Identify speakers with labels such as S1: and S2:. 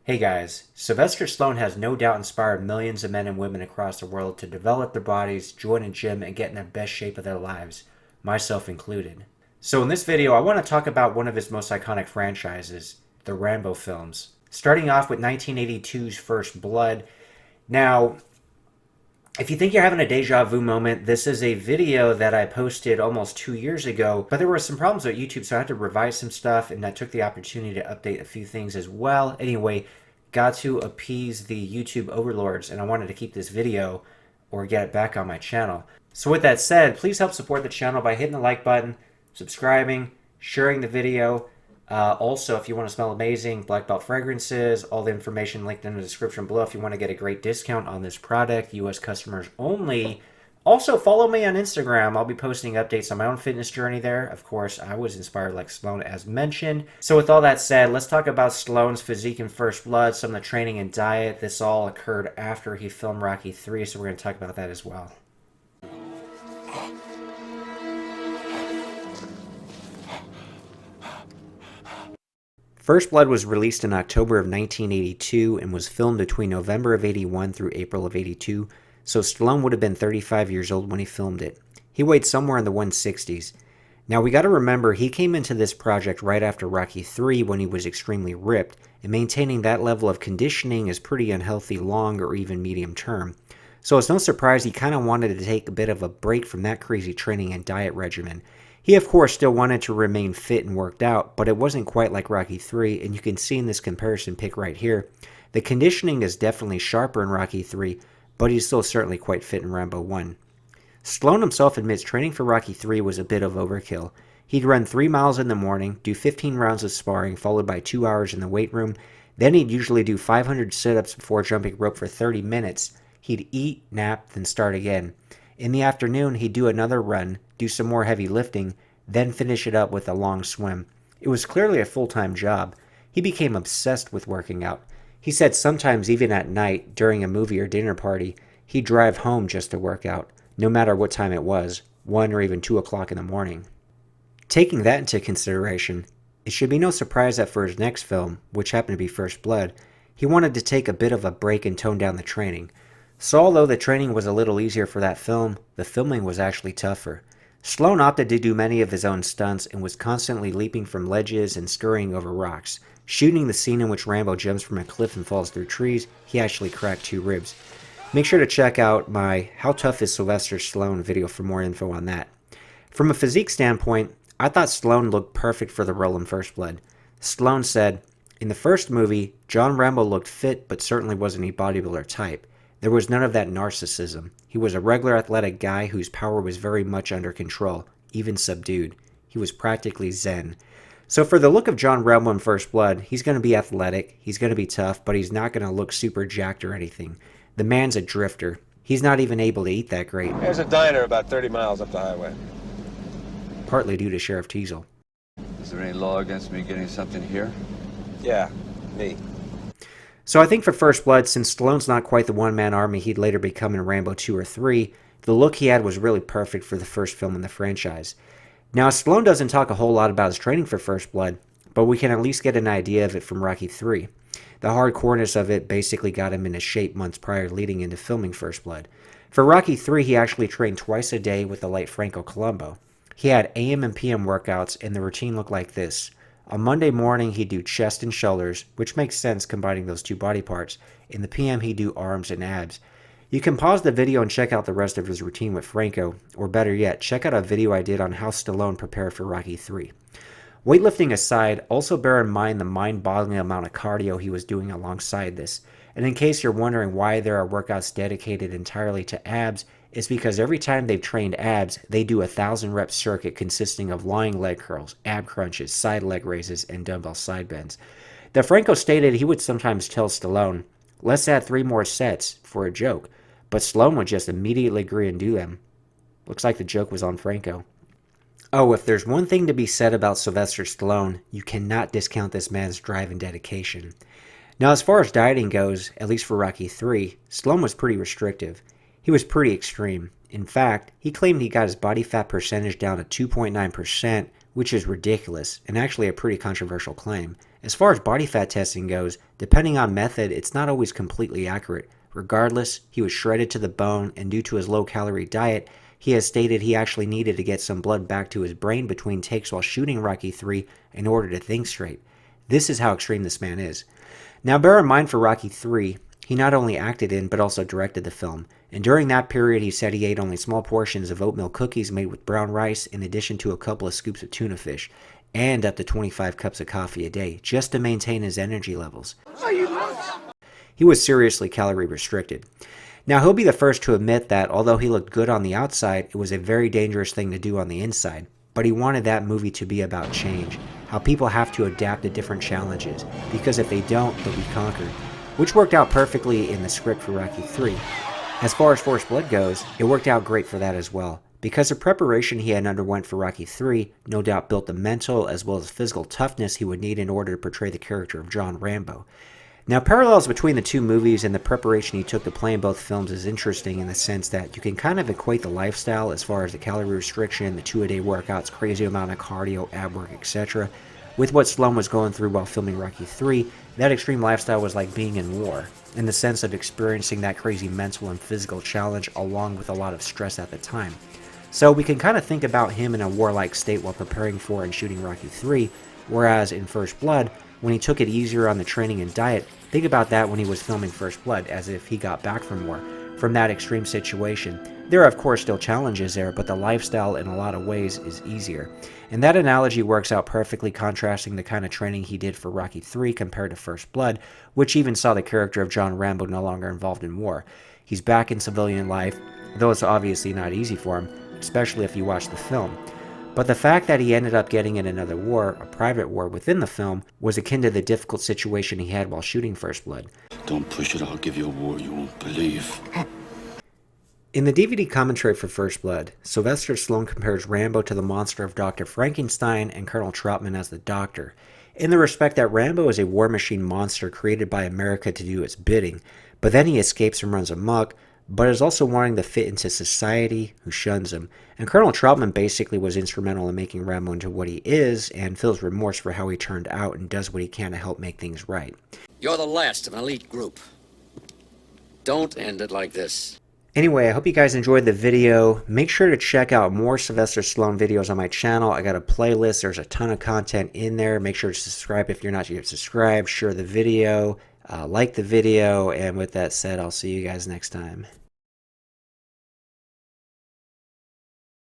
S1: Hey guys, Sylvester Stallone has no doubt inspired millions of men and women across the world to develop their bodies, join a gym, and get in the best shape of their lives, myself included. So in this video, I want to talk about one of his most iconic franchises, the Rambo films. Starting off with 1982's First Blood. Now, if you think you're having a deja vu moment, this is a video that I posted almost 2 years ago, but there were some problems with YouTube, so I had to revise some stuff, and I took the opportunity to update a few things as well. Anyway, got to appease the YouTube overlords, and I wanted to keep this video or get it back on my channel. So with that said, please help support the channel by hitting the like button, subscribing, sharing the video. Also, if you want to smell amazing black belt fragrances, all the information linked in the description below if you want to get a great discount on this product, US customers only. Also, follow me on Instagram. I'll be posting updates on my own fitness journey there. Of course, I was inspired like Stallone as mentioned. So with all that said, let's talk about Stallone's physique in First Blood, some of the training and diet. This all occurred after he filmed Rocky 3, so we're going to talk about that as well. First Blood was released in October of 1982 and was filmed between November of 81 through April of 82, so Stallone would have been 35 years old when he filmed it. He weighed somewhere in the 160s. Now we gotta remember he came into this project right after Rocky 3 when he was extremely ripped, and maintaining that level of conditioning is pretty unhealthy long or even medium term. So it's no surprise he kinda wanted to take a bit of a break from that crazy training and diet regimen. He of course still wanted to remain fit and worked out, but it wasn't quite like Rocky 3, and you can see in this comparison pic right here. The conditioning is definitely sharper in Rocky 3, but he's still certainly quite fit in Rambo 1. Stallone himself admits training for Rocky 3 was a bit of overkill. He'd run 3 miles in the morning, do 15 rounds of sparring, followed by 2 hours in the weight room. Then he'd usually do 500 sit-ups before jumping rope for 30 minutes. He'd eat, nap, then start again. In the afternoon, he'd do another run, do some more heavy lifting, then finish it up with a long swim. It was clearly a full-time job. He became obsessed with working out. He said sometimes even at night, during a movie or dinner party, he'd drive home just to work out, no matter what time it was, 1 or even 2 o'clock in the morning. Taking that into consideration, it should be no surprise that for his next film, which happened to be First Blood, he wanted to take a bit of a break and tone down the training. So although the training was a little easier for that film, the filming was actually tougher. Stallone opted to do many of his own stunts and was constantly leaping from ledges and scurrying over rocks. Shooting the scene in which Rambo jumps from a cliff and falls through trees, he actually cracked 2 ribs. Make sure to check out my How Tough is Sylvester Stallone video for more info on that. From a physique standpoint, I thought Stallone looked perfect for the role in First Blood. Stallone said, "In the first movie, John Rambo looked fit but certainly wasn't a bodybuilder type. There was none of that narcissism. He was a regular athletic guy whose power was very much under control, even subdued. He was practically zen." So for the look of John Rambo in First Blood, he's going to be athletic, he's going to be tough, but he's not going to look super jacked or anything. The man's a drifter. He's not even able to eat that great.
S2: There's a diner about 30 miles up the highway.
S1: Partly due to Sheriff Teasel.
S3: Is there any law against me getting something here?
S2: Yeah, me.
S1: So I think for First Blood, since Stallone's not quite the one-man army he'd later become in Rambo 2 or 3, the look he had was really perfect for the first film in the franchise. Now, Stallone doesn't talk a whole lot about his training for First Blood, but we can at least get an idea of it from Rocky 3. The hardcoreness of it basically got him into shape months prior leading into filming First Blood. For Rocky 3, he actually trained twice a day with the late Franco Columbu. He had AM and PM workouts, and the routine looked like this. On Monday morning, he'd do chest and shoulders, which makes sense combining those 2 body parts. In the PM, he'd do arms and abs. You can pause the video and check out the rest of his routine with Franco, or better yet, check out a video I did on how Stallone prepared for Rocky 3. Weightlifting aside, also bear in mind the mind-boggling amount of cardio he was doing alongside this. And in case you're wondering why there are workouts dedicated entirely to abs, it's because every time they've trained abs, they do a 1,000 rep circuit consisting of lying leg curls, ab crunches, side leg raises, and dumbbell side bends. The Franco stated he would sometimes tell Stallone, "Let's add 3 more sets," for a joke, but Stallone would just immediately agree and do them. Looks like the joke was on Franco. Oh, if there's one thing to be said about Sylvester Stallone, you cannot discount this man's drive and dedication. Now, as far as dieting goes, at least for Rocky 3, Stallone was pretty restrictive. He was pretty extreme. In fact, he claimed he got his body fat percentage down to 2.9%, which is ridiculous, and actually a pretty controversial claim. As far as body fat testing goes, depending on method, it's not always completely accurate. Regardless, he was shredded to the bone, and due to his low-calorie diet, he has stated he actually needed to get some blood back to his brain between takes while shooting Rocky III in order to think straight. This is how extreme this man is. Now bear in mind for Rocky III, he not only acted in but also directed the film, and during that period he said he ate only small portions of oatmeal cookies made with brown rice in addition to a couple of scoops of tuna fish, and up to 25 cups of coffee a day, just to maintain his energy levels. He was seriously calorie restricted. Now he'll be the first to admit that although he looked good on the outside, it was a very dangerous thing to do on the inside. But he wanted that movie to be about change, how people have to adapt to different challenges, because if they don't, they'll be conquered, which worked out perfectly in the script for Rocky III. As far as First Blood goes, it worked out great for that as well, because the preparation he had underwent for Rocky III no doubt built the mental as well as physical toughness he would need in order to portray the character of John Rambo. Now, parallels between the two movies and the preparation he took to play in both films is interesting in the sense that you can kind of equate the lifestyle as far as the calorie restriction, the 2-a-day workouts, crazy amount of cardio, ab work, etc., with what Stallone was going through while filming Rocky III. That extreme lifestyle was like being in war, in the sense of experiencing that crazy mental and physical challenge along with a lot of stress at the time. So we can kind of think about him in a warlike state while preparing for and shooting Rocky III, whereas in First Blood, when he took it easier on the training and diet, think about that when he was filming First Blood, as if he got back from war, from that extreme situation. There are of course still challenges there, but the lifestyle in a lot of ways is easier. And that analogy works out perfectly, contrasting the kind of training he did for Rocky III compared to First Blood, which even saw the character of John Rambo no longer involved in war. He's back in civilian life, though it's obviously not easy for him, especially if you watch the film. But the fact that he ended up getting in another war, a private war within the film, was akin to the difficult situation he had while shooting First Blood.
S4: Don't push it, I'll give you a war you won't believe.
S1: In the DVD commentary for First Blood, Sylvester Stallone compares Rambo to the monster of Dr. Frankenstein and Colonel Trautman as the Doctor, in the respect that Rambo is a war machine monster created by America to do its bidding, but then he escapes and runs amok, but is also wanting to fit into society who shuns him. And Colonel Trautman basically was instrumental in making Rambo into what he is and feels remorse for how he turned out and does what he can to help make things right.
S5: You're the last of an elite group. Don't end it like this.
S1: Anyway, I hope you guys enjoyed the video. Make sure to check out more Sylvester Stallone videos on my channel. I got a playlist. There's a ton of content in there. Make sure to subscribe if you're not yet subscribed. Share the video. Like the video. And with that said, I'll see you guys next time.